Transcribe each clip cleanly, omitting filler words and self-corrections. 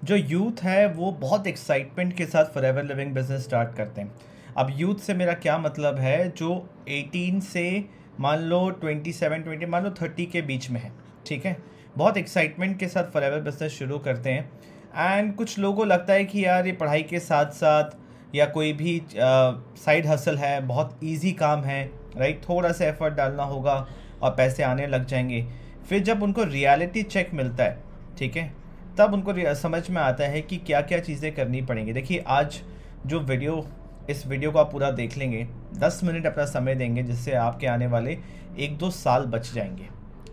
जो यूथ है वो बहुत एक्साइटमेंट के साथ फॉरएवर लिविंग बिजनेस स्टार्ट करते हैं। अब यूथ से मेरा क्या मतलब है, जो 18 से मान लो 27 20 मान लो 30 के बीच में है, ठीक है। बहुत एक्साइटमेंट के साथ फॉरएवर बिजनेस शुरू करते हैं। एंड कुछ लोगों को लगता है कि यार ये पढ़ाई के साथ साथ या कोई भी साइड हसल है, बहुत इजी काम है, राइट, थोड़ा सा एफर्ट डालना होगा और पैसे आने लग जाएंगे। फिर जब उनको रियलिटी चेक मिलता है, ठीक है, तब उनको समझ में आता है कि क्या क्या चीज़ें करनी पड़ेंगी। देखिए आज जो इस वीडियो को आप पूरा देख लेंगे, 10 मिनट अपना समय देंगे, जिससे आपके आने वाले 1-2 साल बच जाएंगे,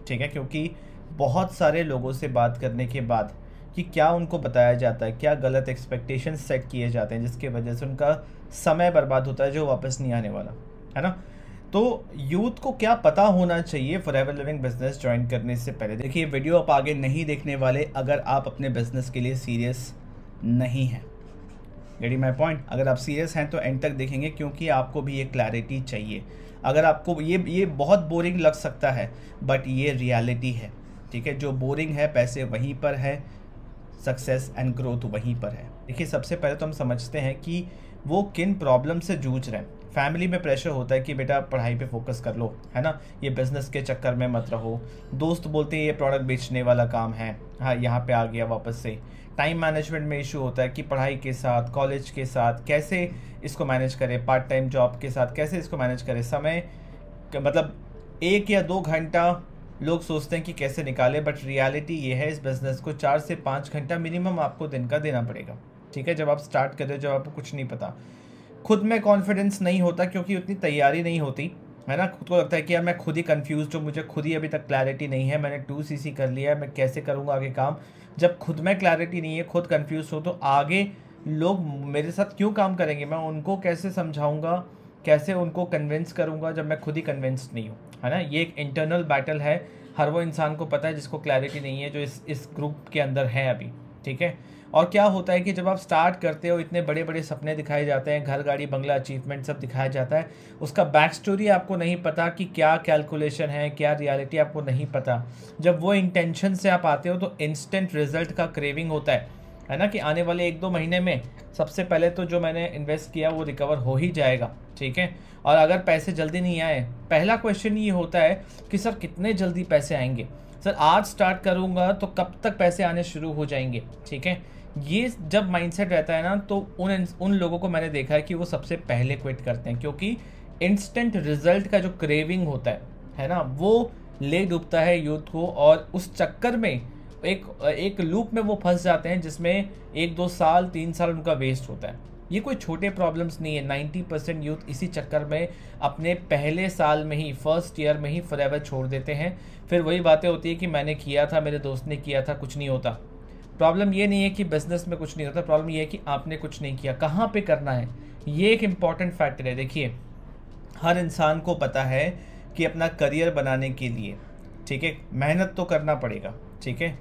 ठीक है। क्योंकि बहुत सारे लोगों से बात करने के बाद कि क्या उनको बताया जाता है, क्या गलत एक्सपेक्टेशन सेट किए जाते हैं, जिसकी वजह से उनका समय बर्बाद होता है जो वापस नहीं आने वाला है ना। तो यूथ को क्या पता होना चाहिए फॉरएवर लिविंग बिजनेस ज्वाइन करने से पहले। देखिए वीडियो आप आगे नहीं देखने वाले अगर आप अपने बिजनेस के लिए सीरियस नहीं हैं। Getting my point? अगर आप सीरियस हैं तो एंड तक देखेंगे, क्योंकि आपको भी ये क्लैरिटी चाहिए। अगर आपको ये बहुत बोरिंग लग सकता है, बट ये रियलिटी है, ठीक है। जो बोरिंग है पैसे वहीं पर है, सक्सेस एंड ग्रोथ वहीं पर है। देखिए सबसे पहले तो हम समझते हैं कि वो किन प्रॉब्लम से जूझ रहे हैं। फैमिली में प्रेशर होता है कि बेटा पढ़ाई पे फोकस कर लो, है ना, ये बिज़नेस के चक्कर में मत रहो। दोस्त बोलते हैं ये प्रोडक्ट बेचने वाला काम है, हाँ यहाँ पे आ गया वापस से। टाइम मैनेजमेंट में इशू होता है कि पढ़ाई के साथ, कॉलेज के साथ कैसे इसको मैनेज करें, पार्ट टाइम जॉब के साथ कैसे इसको मैनेज करें। समय मतलब 1 या 2 घंटा लोग सोचते हैं कि कैसे निकालें, बट रियलिटी ये है, इस बिज़नेस को 4 से 5 घंटा मिनिमम आपको दिन का देना पड़ेगा, ठीक है। जब आप स्टार्ट कर रहे हो, जब आपको कुछ नहीं पता, खुद में कॉन्फिडेंस नहीं होता क्योंकि उतनी तैयारी नहीं होती, है ना। खुद को लगता है कि यार मैं खुद ही कंफ्यूज हूँ, मुझे खुद ही अभी तक क्लैरिटी नहीं है, मैंने 2cc कर लिया है, मैं कैसे करूँगा आगे काम। जब खुद में क्लैरिटी नहीं है, खुद कंफ्यूज हो, तो आगे लोग मेरे साथ क्यों काम करेंगे, मैं उनको कैसे समझाऊँगा, कैसे उनको कन्विंस करूँगा जब मैं खुद ही कन्विंस्ड नहीं हूँ, है ना। ये एक इंटरनल बैटल है, हर वो इंसान को पता है जिसको क्लैरिटी नहीं है, जो इस ग्रुप के अंदर है अभी, ठीक है। और क्या होता है कि जब आप स्टार्ट करते हो, इतने बड़े बड़े सपने दिखाए जाते हैं, घर गाड़ी बंगला अचीवमेंट सब दिखाया जाता है, उसका बैक स्टोरी आपको नहीं पता कि क्या कैलकुलेशन है, क्या रियलिटी आपको नहीं पता। जब वो इंटेंशन से आप आते हो तो इंस्टेंट रिजल्ट का क्रेविंग होता है ना, कि आने वाले 1-2 महीने में सबसे पहले तो जो मैंने इन्वेस्ट किया वो रिकवर हो ही जाएगा, ठीक है। और अगर पैसे जल्दी नहीं आए, पहला क्वेश्चन ये होता है कि सर कितने जल्दी पैसे आएंगे, सर आज स्टार्ट करूँगा तो कब तक पैसे आने शुरू हो जाएंगे, ठीक है। ये जब माइंडसेट रहता है ना, तो उन लोगों को मैंने देखा है कि वो सबसे पहले क्विट करते हैं, क्योंकि इंस्टेंट रिजल्ट का जो क्रेविंग होता है ना, वो ले डूबता है यूथ को, और उस चक्कर में एक लूप में वो फंस जाते हैं, जिसमें 1-2 साल 3 साल उनका वेस्ट होता है। ये कोई छोटे प्रॉब्लम्स नहीं है। 90% यूथ इसी चक्कर में अपने पहले साल में ही, फर्स्ट ईयर में ही फॉरएवर छोड़ देते हैं। फिर वही बातें होती है कि मैंने किया था, मेरे दोस्त ने किया था, कुछ नहीं होता। प्रॉब्लम ये नहीं है कि बिजनेस में कुछ नहीं होता, प्रॉब्लम ये है कि आपने कुछ नहीं किया, कहाँ पे करना है, ये एक इम्पॉर्टेंट फैक्टर है। देखिए हर इंसान को पता है कि अपना करियर बनाने के लिए, ठीक है, मेहनत तो करना पड़ेगा, ठीक है।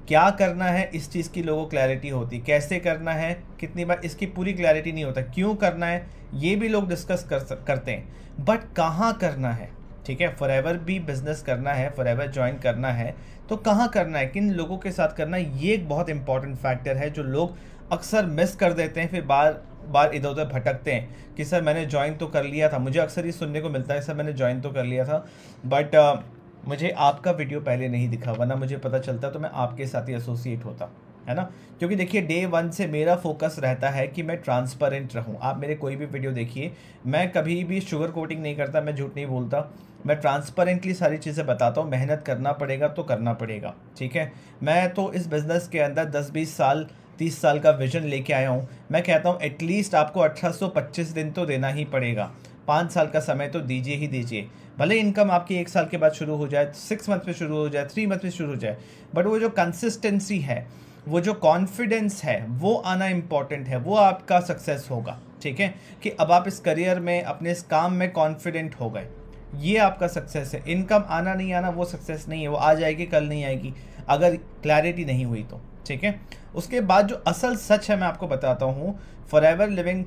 क्या करना है इस चीज़ की लोगों को क्लैरिटी होती, कैसे करना है, कितनी बार, इसकी पूरी क्लैरिटी नहीं होता। क्यों करना है ये भी लोग डिस्कस करते हैं, बट कहाँ करना है, ठीक है। फॉरएवर भी बिजनेस करना है, फॉरएवर ज्वाइन करना है, तो कहाँ करना है, किन लोगों के साथ करना है, ये एक बहुत इंपॉर्टेंट फैक्टर है जो लोग अक्सर मिस कर देते हैं। फिर बार बार इधर उधर भटकते हैं कि सर मैंने ज्वाइन तो कर लिया था, मुझे अक्सर ये सुनने को मिलता है, सर मैंने ज्वाइन तो कर लिया था, बट मुझे आपका वीडियो पहले नहीं दिखा, वरना मुझे पता चलता तो मैं आपके साथ ही एसोसिएट होता, है ना। क्योंकि देखिए डे 1 से मेरा फोकस रहता है कि मैं ट्रांसपेरेंट रहूं। आप मेरे कोई भी वीडियो देखिए, मैं कभी भी शुगर कोटिंग नहीं करता, मैं झूठ नहीं बोलता, मैं ट्रांसपेरेंटली सारी चीज़ें बताता हूँ। मेहनत करना पड़ेगा तो करना पड़ेगा, ठीक है। मैं तो इस बिज़नेस के अंदर 10-20 साल 30 साल का विजन लेके आया हूँ। मैं कहता हूँ एटलीस्ट आपको 1825 दिन तो देना ही पड़ेगा, 5 साल का समय तो दीजिए ही दीजिए। भले इनकम आपकी 1 साल के बाद शुरू हो जाए, 6 मंथ में शुरू हो जाए, 3 मंथ में शुरू हो जाए, बट वो जो कंसिस्टेंसी है, वो जो कॉन्फिडेंस है, वो आना इम्पॉर्टेंट है, वो आपका सक्सेस होगा, ठीक है। कि अब आप इस करियर में, अपने इस काम में कॉन्फिडेंट हो गए, ये आपका सक्सेस है। इनकम आना नहीं आना वो सक्सेस नहीं है, वो आ जाएगी कल नहीं आएगी अगर क्लैरिटी नहीं हुई तो, ठीक है। उसके बाद जो असल सच है मैं आपको बताता हूँ, फॉरएवर लिविंग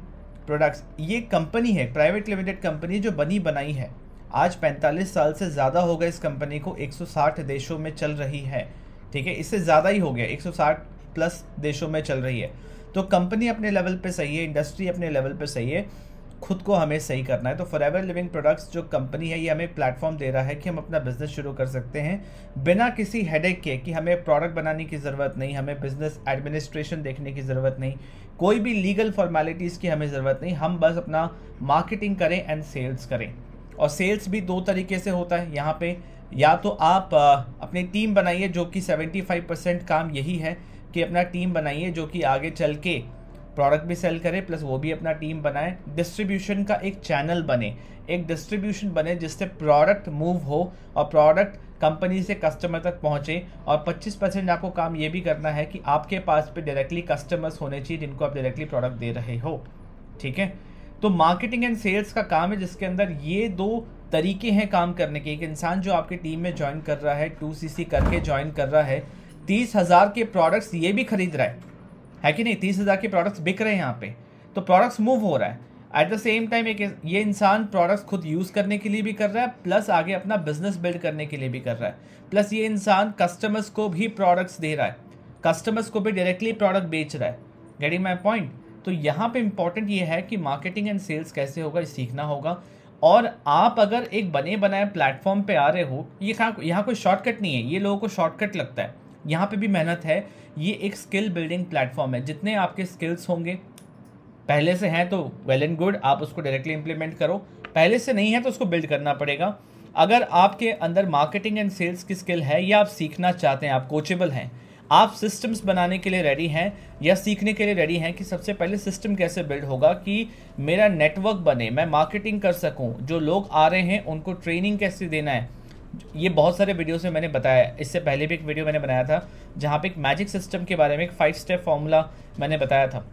प्रोडक्ट्स ये कंपनी है, प्राइवेट लिमिटेड कंपनी जो बनी बनाई है, आज 45 साल से ज़्यादा हो गए इस कंपनी को, 160 देशों में चल रही है, ठीक है। इससे ज़्यादा ही हो गया, 160 प्लस देशों में चल रही है। तो कंपनी अपने लेवल पे सही है, इंडस्ट्री अपने लेवल पे सही है, खुद को हमें सही करना है। तो फॉरएवर लिविंग प्रोडक्ट्स जो कंपनी है ये हमें प्लेटफॉर्म दे रहा है कि हम अपना बिजनेस शुरू कर सकते हैं बिना किसी हेडेक के, कि हमें प्रोडक्ट बनाने की ज़रूरत नहीं, हमें बिजनेस एडमिनिस्ट्रेशन देखने की ज़रूरत नहीं, कोई भी लीगल फॉर्मेलिटीज़ की हमें ज़रूरत नहीं। हम बस अपना मार्केटिंग करें एंड सेल्स करें। और सेल्स भी दो तरीके से होता है यहाँ पे, या तो आप अपनी टीम बनाइए, जो कि 75% काम यही है कि अपना टीम बनाइए जो कि आगे चल के प्रोडक्ट भी सेल करे प्लस वो भी अपना टीम बनाए। डिस्ट्रीब्यूशन का एक चैनल बने, एक डिस्ट्रीब्यूशन बने जिससे प्रोडक्ट मूव हो और प्रोडक्ट कंपनी से कस्टमर तक पहुंचे। और 25% आपको काम ये भी करना है कि आपके पास पे डायरेक्टली कस्टमर्स होने चाहिए जिनको आप डायरेक्टली प्रोडक्ट दे रहे हो, ठीक है। तो मार्केटिंग एंड सेल्स का काम है जिसके अंदर ये दो तरीके हैं काम करने के। एक इंसान जो आपकी टीम में ज्वाइन कर रहा है, 2cc करके ज्वाइन कर रहा है, 30,000 के प्रोडक्ट्स ये भी खरीद रहा है कि नहीं, 30,000 के प्रोडक्ट्स बिक रहे हैं यहाँ पे, तो प्रोडक्ट्स मूव हो रहा है। एट द सेम टाइम एक ये इंसान प्रोडक्ट्स खुद यूज़ करने के लिए भी कर रहा है, प्लस आगे अपना बिजनेस बिल्ड करने के लिए भी कर रहा है, प्लस ये इंसान कस्टमर्स को भी प्रोडक्ट्स दे रहा है, कस्टमर्स को भी डायरेक्टली प्रोडक्ट बेच रहा है। Getting my point. तो यहाँ पे इंपॉर्टेंट ये है कि मार्केटिंग एंड सेल्स कैसे होगा ये सीखना होगा। और आप अगर एक बने बनाए प्लेटफॉर्म पे आ रहे हो, ये यहाँ कोई शॉर्टकट नहीं है, ये लोगों को शॉर्टकट लगता है, यहाँ पे भी मेहनत है। ये एक स्किल बिल्डिंग प्लेटफॉर्म है, जितने आपके स्किल्स होंगे, पहले से हैं तो वेल एंड गुड, आप उसको डायरेक्टली इंप्लीमेंट करो, पहले से नहीं है तो उसको बिल्ड करना पड़ेगा। अगर आपके अंदर मार्केटिंग एंड सेल्स की स्किल है या आप सीखना चाहते हैं, आप कोचेबल हैं, आप सिस्टम्स बनाने के लिए रेडी हैं या सीखने के लिए रेडी हैं कि सबसे पहले सिस्टम कैसे बिल्ड होगा कि मेरा नेटवर्क बने, मैं मार्केटिंग कर सकूं, जो लोग आ रहे हैं उनको ट्रेनिंग कैसे देना है। ये बहुत सारे वीडियोस में मैंने बताया, इससे पहले भी एक वीडियो मैंने बनाया था जहाँ पे एक मैजिक सिस्टम के बारे में एक 5 स्टेप फॉर्मूला मैंने बताया था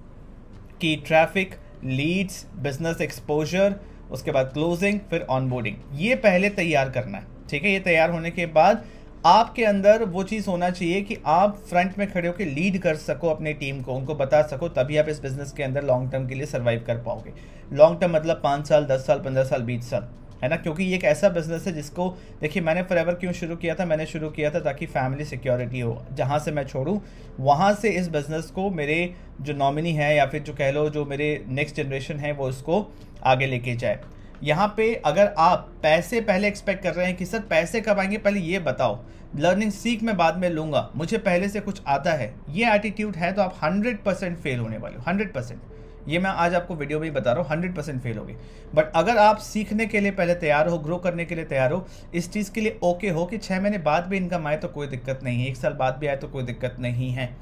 कि ट्रैफिक, लीड्स, बिजनेस एक्सपोजर, उसके बाद क्लोजिंग, फिर ऑनबोर्डिंग, ये पहले तैयार करना है, ठीक है। ये तैयार होने के बाद आपके अंदर वो चीज़ होना चाहिए कि आप फ्रंट में खड़े होकर लीड कर सको अपनी टीम को, उनको बता सको, तभी आप इस बिज़नेस के अंदर लॉन्ग टर्म के लिए सर्वाइव कर पाओगे। लॉन्ग टर्म मतलब 5 साल, 10 साल, 15 साल, 20 साल, है ना। क्योंकि ये एक ऐसा बिज़नेस है जिसको, देखिए मैंने फॉरएवर क्यों शुरू किया था, मैंने शुरू किया था ताकि फैमिली सिक्योरिटी हो, जहाँ से मैं छोड़ूँ वहाँ से इस बिज़नेस को मेरे जो नॉमिनी है या फिर जो कह लो जो मेरे नेक्स्ट जनरेशन है वो इसको आगे लेके जाए। यहाँ पे अगर आप पैसे पहले एक्सपेक्ट कर रहे हैं कि सर पैसे कब आएंगे, पहले ये बताओ, लर्निंग सीख मैं बाद में लूँगा, मुझे पहले से कुछ आता है, ये एटीट्यूड है तो आप 100% फेल होने वाले हो, 100%। ये मैं आज आपको वीडियो में ही बता रहा हूँ, 100% फेल होगी। बट अगर आप सीखने के लिए पहले तैयार हो, ग्रो करने के लिए तैयार हो, इस चीज़ के लिए ओके हो कि 6 महीने बाद भी इनकम आए तो कोई दिक्कत नहीं है, 1 साल बाद भी आए तो कोई दिक्कत नहीं है,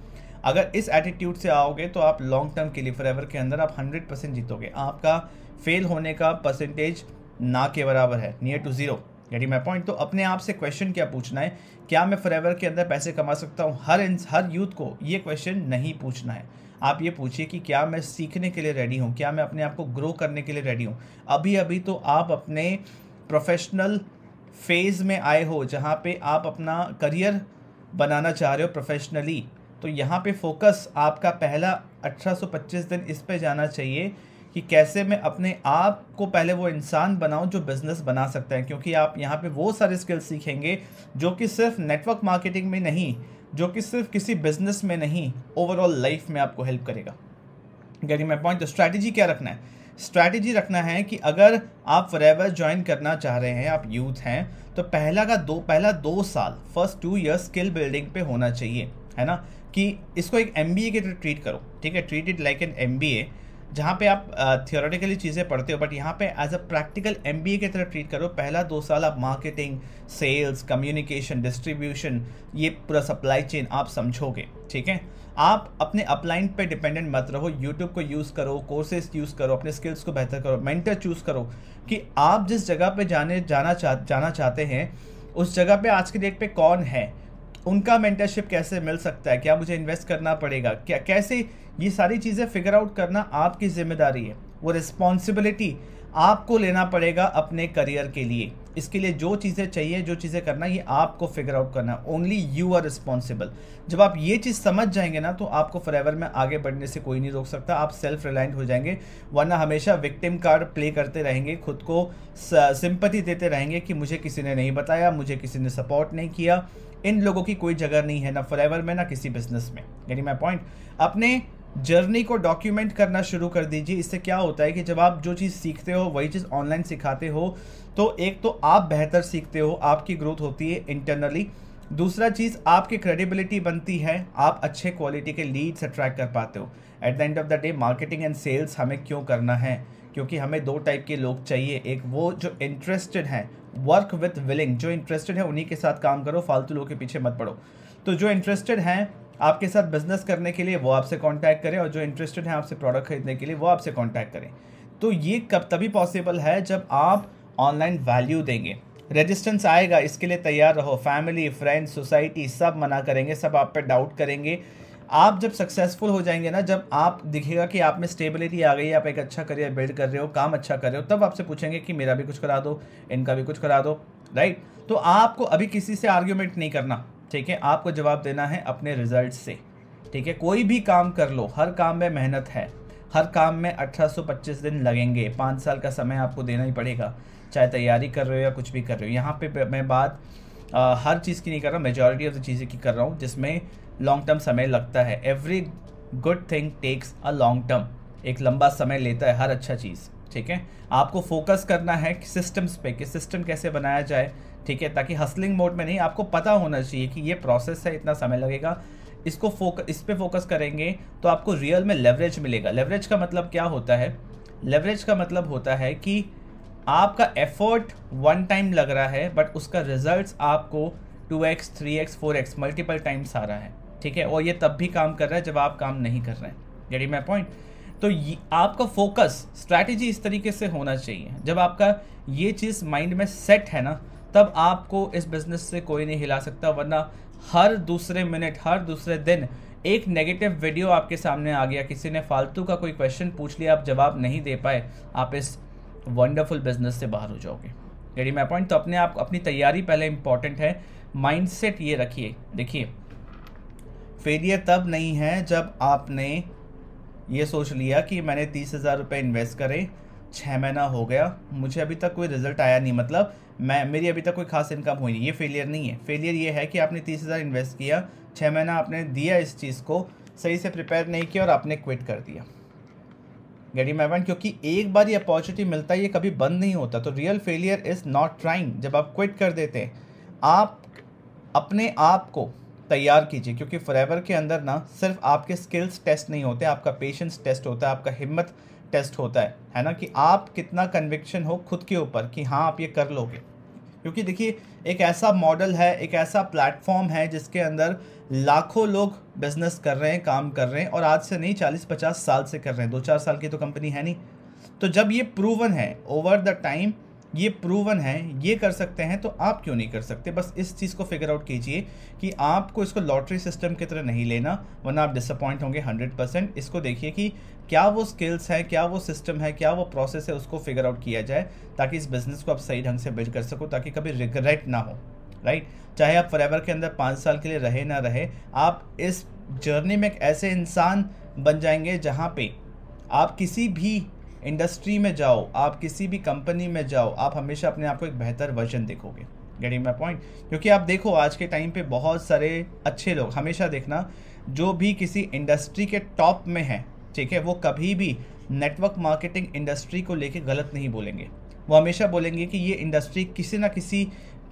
अगर इस एटीट्यूड से आओगे तो आप लॉन्ग टर्म के लिए फॉरएवर के अंदर आप 100% जीतोगे। आपका फेल होने का परसेंटेज ना के बराबर है, near to 0। Getting my point. तो अपने आप से क्वेश्चन क्या पूछना है, क्या मैं फॉरएवर के अंदर पैसे कमा सकता हूँ? हर यूथ को ये क्वेश्चन नहीं पूछना है। आप ये पूछिए कि क्या मैं सीखने के लिए रेडी हूँ, क्या मैं अपने आप को ग्रो करने के लिए रेडी हूँ। अभी तो आप अपने प्रोफेशनल फेज़ में आए हो जहाँ पे आप अपना करियर बनाना चाह रहे हो प्रोफेशनली, तो यहाँ पे फोकस आपका पहला 1825 दिन इस पे जाना चाहिए कि कैसे मैं अपने आप को पहले वो इंसान बनाऊं जो बिज़नेस बना सकता है। क्योंकि आप यहाँ पे वो सारे स्किल्स सीखेंगे जो कि सिर्फ नेटवर्क मार्केटिंग में नहीं, जो कि सिर्फ किसी बिजनेस में नहीं, ओवरऑल लाइफ में आपको हेल्प करेगा। Getting my point. तो स्ट्रैटेजी क्या रखना है? स्ट्रैटेजी रखना है कि अगर आप फॉरएवर ज्वाइन करना चाह रहे हैं, आप यूथ हैं, तो पहला 2 साल, फर्स्ट 2 ईयर्स स्किल बिल्डिंग पे होना चाहिए, है ना। कि इसको एक MBA के तरह ट्रीट करो, ठीक है, treat it like an MBA, जहाँ पे आप थियोरेटिकली चीज़ें पढ़ते हो, बट यहाँ पे एज अ प्रैक्टिकल MBA की तरह ट्रीट करो। पहला 2 साल आप मार्केटिंग, सेल्स, कम्युनिकेशन, डिस्ट्रीब्यूशन, ये पूरा सप्लाई चेन आप समझोगे, ठीक है। आप अपने अपलाइन पे डिपेंडेंट मत रहो, यूट्यूब को यूज़ करो, कोर्सेज यूज़ करो, अपने स्किल्स को बेहतर करो, मेंटर चूज़ करो कि आप जिस जगह पे जाना चाहते हैं उस जगह पे आज के डेट पे कौन है, उनका मेंटरशिप कैसे मिल सकता है, क्या मुझे इन्वेस्ट करना पड़ेगा, क्या कैसे, ये सारी चीज़ें फिगर आउट करना आपकी जिम्मेदारी है। वो रिस्पॉन्सिबिलिटी आपको लेना पड़ेगा अपने करियर के लिए। इसके लिए जो चीज़ें चाहिए, जो चीज़ें करना, ये आपको फिगर आउट करना है। Only you are responsible. जब आप ये चीज़ समझ जाएंगे ना, तो आपको फॉरएवर में आगे बढ़ने से कोई नहीं रोक सकता। आप सेल्फ रिलायंट हो जाएंगे, वरना हमेशा विक्टिम कार्ड प्ले करते रहेंगे, खुद को सिंपैथी देते रहेंगे कि मुझे किसी ने नहीं बताया, मुझे किसी ने सपोर्ट नहीं किया, इन लोगों की कोई जगह नहीं है, ना फॉरएवर में ना किसी बिजनेस में। Getting my point? अपने जर्नी को डॉक्यूमेंट करना शुरू कर दीजिए। इससे क्या होता है कि जब आप जो चीज़ सीखते हो वही चीज़ ऑनलाइन सिखाते हो तो एक तो आप बेहतर सीखते हो, आपकी ग्रोथ होती है इंटरनली। दूसरा चीज़, आपकी क्रेडिबिलिटी बनती है, आप अच्छे क्वालिटी के लीड्स अट्रैक्ट कर पाते हो। At the end of the day marketing and sales हमें क्यों करना है? क्योंकि हमें दो टाइप के लोग चाहिए। एक वो जो इंटरेस्टेड हैं, वर्क विथ विलिंग, जो इंटरेस्टेड है उन्हीं के साथ काम करो, फालतू लोगों के पीछे मत पड़ो। तो जो इंटरेस्टेड हैं आपके साथ बिजनेस करने के लिए वो आपसे कांटेक्ट करें, और जो इंटरेस्टेड हैं आपसे प्रोडक्ट खरीदने के लिए वो आपसे कांटेक्ट करें। तो ये कब तभी पॉसिबल है जब आप ऑनलाइन वैल्यू देंगे। रेजिस्टेंस आएगा, इसके लिए तैयार रहो। फैमिली, फ्रेंड्स, सोसाइटी सब मना करेंगे, सब आप पे डाउट करेंगे। आप जब सक्सेसफुल हो जाएंगे ना, जब आप दिखेगा कि आप में स्टेबिलिटी आ गई, आप एक अच्छा करियर बिल्ड कर रहे हो, काम अच्छा कर रहे हो, तब आपसे पूछेंगे कि मेरा भी कुछ करा दो, इनका भी कुछ करा दो, राइट? तो आपको अभी किसी से आर्ग्यूमेंट नहीं करना, ठीक है? आपको जवाब देना है अपने रिजल्ट से, ठीक है? कोई भी काम कर लो, हर काम में मेहनत है, हर काम में 1825 दिन लगेंगे, 5 साल का समय आपको देना ही पड़ेगा, चाहे तैयारी कर रहे हो या कुछ भी कर रहे हो। यहाँ पे मैं बात हर चीज़ की नहीं कर रहा हूँ, मेजॉरिटी ऑफ द चीज़ें की कर रहा हूँ जिसमें लॉन्ग टर्म समय लगता है। Every good thing takes a long term, एक लंबा समय लेता है हर अच्छा चीज़, ठीक है? आपको फोकस करना है सिस्टम्स पे कि सिस्टम कैसे बनाया जाए, ठीक है? ताकि हसलिंग मोड में नहीं, आपको पता होना चाहिए कि ये प्रोसेस है, इतना समय लगेगा, इस पे फोकस करेंगे तो आपको रियल में लेवरेज मिलेगा। लेवरेज का मतलब क्या होता है? लेवरेज का मतलब होता है कि आपका एफर्ट वन टाइम लग रहा है बट उसका रिजल्ट्स आपको 2x 3x 4x multiple times आ रहा है, ठीक है? और ये तब भी काम कर रहा है जब आप काम नहीं कर रहे हैं। Getting my point? तो आपका फोकस स्ट्रैटेजी इस तरीके से होना चाहिए। जब आपका ये चीज़ माइंड में सेट है ना, तब आपको इस बिज़नेस से कोई नहीं हिला सकता। वरना हर दूसरे मिनट, हर दूसरे दिन एक नेगेटिव वीडियो आपके सामने आ गया, किसी ने फालतू का कोई क्वेश्चन पूछ लिया, आप जवाब नहीं दे पाए, आप इस वंडरफुल बिजनेस से बाहर हो जाओगे। Getting my point? तो अपने आप अपनी तैयारी पहले इंपॉर्टेंट है, माइंडसेट ये रखिए। देखिए, फेलियर तब नहीं है जब आपने ये सोच लिया कि मैंने 30,000 रुपये इन्वेस्ट करे, 6 महीना हो गया, मुझे अभी तक कोई रिजल्ट आया नहीं, मतलब मेरी अभी तक कोई खास इनकम हुई नहीं। ये फेलियर नहीं है। फेलियर ये है कि आपने 30,000 इन्वेस्ट किया, 6 महीना आपने दिया, इस चीज़ को सही से प्रिपेयर नहीं किया और आपने क्विट कर दिया। Getting my point? क्योंकि एक बार ये अपॉर्चुनिटी मिलता है, ये कभी बंद नहीं होता। तो real failure is not trying. जब आप क्विट कर देते हैं, आप अपने आप को तैयार कीजिए, क्योंकि फॉरएवर के अंदर ना सिर्फ आपके स्किल्स टेस्ट नहीं होते, आपका पेशेंस टेस्ट होता है, आपका हिम्मत टेस्ट होता है ना? कि आप कितना कन्विक्शन हो खुद के ऊपर कि हाँ आप ये कर लोगे। क्योंकि देखिए, एक ऐसा मॉडल है, एक ऐसा प्लेटफॉर्म है जिसके अंदर लाखों लोग बिजनेस कर रहे हैं, काम कर रहे हैं, और आज से नहीं 40-50 साल से कर रहे हैं। 2-4 साल की तो कंपनी है नहीं। तो जब ये प्रूवन है ओवर द टाइम, ये प्रूवन है, ये कर सकते हैं, तो आप क्यों नहीं कर सकते? बस इस चीज़ को फिगर आउट कीजिए कि आपको इसको लॉटरी सिस्टम की तरह नहीं लेना, वरना आप डिसअपॉइंट होंगे 100%। इसको देखिए कि क्या वो स्किल्स है, क्या वो सिस्टम है, क्या वो प्रोसेस है, उसको फिगर आउट किया जाए, ताकि इस बिज़नेस को आप सही ढंग से बिल्ड कर सको, ताकि कभी रिग्रेट ना हो, राइट? चाहे आप फॉरएवर के अंदर 5 साल के लिए रहे ना रहे, आप इस जर्नी में एक ऐसे इंसान बन जाएंगे जहाँ पे आप किसी भी इंडस्ट्री में जाओ, आप किसी भी कंपनी में जाओ, आप हमेशा अपने आप को एक बेहतर वर्जन देखोगे। Getting my point? क्योंकि आप देखो आज के टाइम पे बहुत सारे अच्छे लोग, हमेशा देखना, जो भी किसी इंडस्ट्री के टॉप में है, ठीक है, वो कभी भी नेटवर्क मार्केटिंग इंडस्ट्री को लेके गलत नहीं बोलेंगे। वो हमेशा बोलेंगे कि ये इंडस्ट्री किसी ना किसी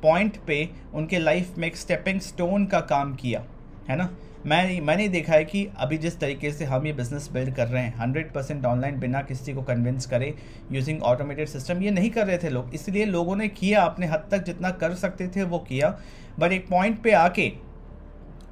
पॉइंट पे उनके लाइफ में एक स्टेपिंग स्टोन का काम किया है ना। मैंने देखा है कि अभी जिस तरीके से हम ये बिज़नेस बिल्ड कर रहे हैं 100% ऑनलाइन, बिना किसी को कन्विंस करे, यूजिंग ऑटोमेटेड सिस्टम, ये नहीं कर रहे थे लोग। इसलिए लोगों ने किया, अपने हद तक जितना कर सकते थे वो किया, बट एक पॉइंट पे आके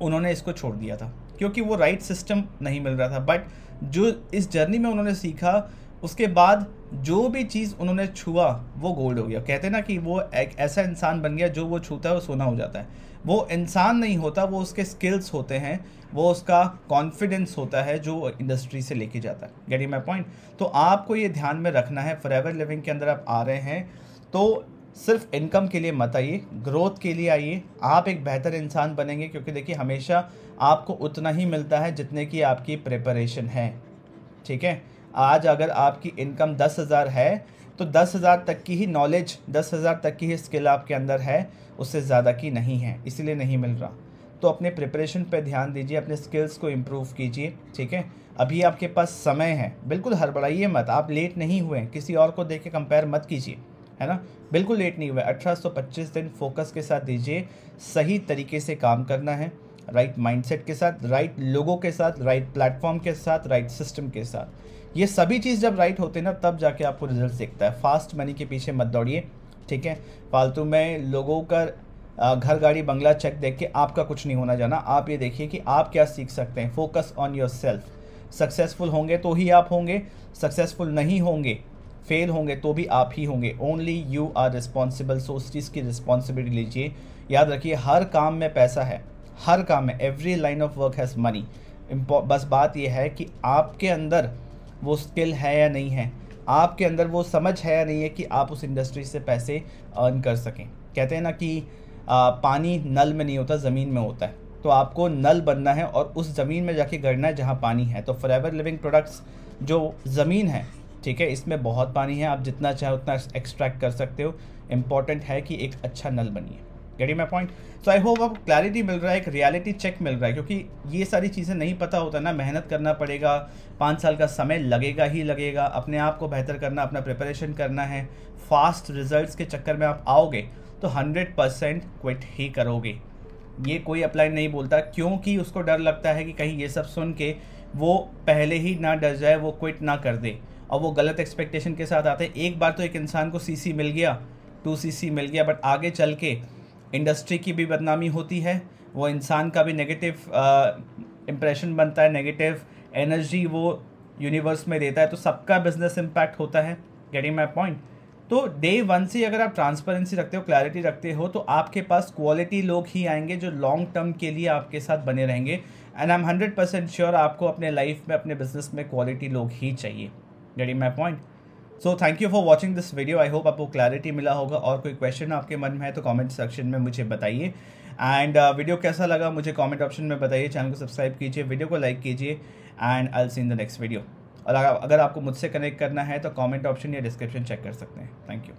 उन्होंने इसको छोड़ दिया था, क्योंकि वो राइट सिस्टम नहीं मिल रहा था। बट जो इस जर्नी में उन्होंने सीखा, उसके बाद जो भी चीज़ उन्होंने छुआ वो गोल्ड हो गया। कहते हैं ना कि वो एक ऐसा इंसान बन गया, जो वो छूता है वो सोना हो जाता है। वो इंसान नहीं होता, वो उसके स्किल्स होते हैं, वो उसका कॉन्फिडेंस होता है जो इंडस्ट्री से लेके जाता है। Getting my point? तो आपको ये ध्यान में रखना है, फॉरएवर लिविंग के अंदर आप आ रहे हैं तो सिर्फ इनकम के लिए मत आइए, ग्रोथ के लिए आइए। आप एक बेहतर इंसान बनेंगे, क्योंकि देखिए हमेशा आपको उतना ही मिलता है जितने की आपकी प्रिपरेशन है, ठीक है? आज अगर आपकी इनकम 10,000 है तो 10,000 तक की ही नॉलेज, 10,000 तक की ही स्किल आपके अंदर है, उससे ज़्यादा की नहीं है, इसीलिए नहीं मिल रहा। तो अपने प्रिपरेशन पे ध्यान दीजिए, अपने स्किल्स को इम्प्रूव कीजिए, ठीक है। अभी आपके पास समय है, बिल्कुल हड़बड़ाइए मत, आप लेट नहीं हुए, किसी और को देख के कंपेयर मत कीजिए, है ना, बिल्कुल लेट नहीं हुए। 1825 दिन फोकस के साथ दीजिए, सही तरीके से काम करना है, राइट माइंडसेट के साथ, राइट लोगों के साथ, राइट प्लेटफॉर्म के साथ, राइट सिस्टम के साथ। ये सभी चीज़ जब राइट होते हैं ना, तब जाके आपको रिजल्ट दिखता है। फास्ट मनी के पीछे मत दौड़िए, ठीक है। फालतू में लोगों का घर गाड़ी बंगला चेक देख के आपका कुछ नहीं होना जाना। आप ये देखिए कि आप क्या सीख सकते हैं। Focus on your self. Successful होंगे तो ही आप होंगे, सक्सेसफुल नहीं होंगे, फेल होंगे तो भी आप ही होंगे। Only you are responsible. So उस चीज़ की रिस्पॉन्सिबिलिटी लीजिए। याद रखिए, हर काम में पैसा है, हर काम में, every line of work has money. बस बात यह है कि आपके अंदर वो स्किल है या नहीं है, आपके अंदर वो समझ है या नहीं है कि आप उस इंडस्ट्री से पैसे अर्न कर सकें। कहते हैं ना कि पानी नल में नहीं होता, ज़मीन में होता है। तो आपको नल बनना है और उस ज़मीन में जाके गड़ना है जहाँ पानी है। तो फॉरएवर लिविंग प्रोडक्ट्स जो ज़मीन है, ठीक है, इसमें बहुत पानी है, आप जितना चाहे उतना एक्सट्रैक्ट कर सकते हो। इम्पॉर्टेंट है कि एक अच्छा नल बनिए। Getting my point? So I hope आपको क्लैरिटी मिल रहा है, एक रियलिटी चेक मिल रहा है, क्योंकि ये सारी चीज़ें नहीं पता होता ना, मेहनत करना पड़ेगा, 5 साल का समय लगेगा ही लगेगा। अपने आप को बेहतर करना, अपना प्रिपरेशन करना है। फास्ट रिजल्ट्स के चक्कर में आप आओगे तो 100% क्विट ही करोगे। ये कोई अप्लाई नहीं बोलता, क्योंकि उसको डर लगता है कि कहीं ये सब सुन के वो पहले ही ना डर जाए, वो क्विट ना कर दे, और वो गलत एक्सपेक्टेशन के साथ आते हैं। एक बार तो एक इंसान को सीसी मिल गया, 2 सीसी मिल गया, बट आगे चल के इंडस्ट्री की भी बदनामी होती है, वो इंसान का भी नेगेटिव इम्प्रेशन बनता है, नेगेटिव एनर्जी वो यूनिवर्स में देता है, तो सबका बिजनेस इम्पैक्ट होता है। Getting my point? तो डे 1 से अगर आप ट्रांसपेरेंसी रखते हो, क्लैरिटी रखते हो, तो आपके पास क्वालिटी लोग ही आएंगे जो लॉन्ग टर्म के लिए आपके साथ बने रहेंगे। एंड आई एम 100% श्योर आपको अपने लाइफ में, अपने बिजनेस में क्वालिटी लोग ही चाहिए। Getting my point? So thank you for watching this video. I hope आपको क्लैरिटी मिला होगा, और कोई क्वेश्चन आपके मन में है तो कमेंट सेक्शन में मुझे बताइए। एंड वीडियो कैसा लगा मुझे कमेंट ऑप्शन में बताइए। चैनल को सब्सक्राइब कीजिए, वीडियो को लाइक कीजिए, and I will see in the next video. और अगर आपको मुझसे कनेक्ट करना है तो कमेंट ऑप्शन या डिस्क्रिप्शन चेक कर सकते हैं। Thank you.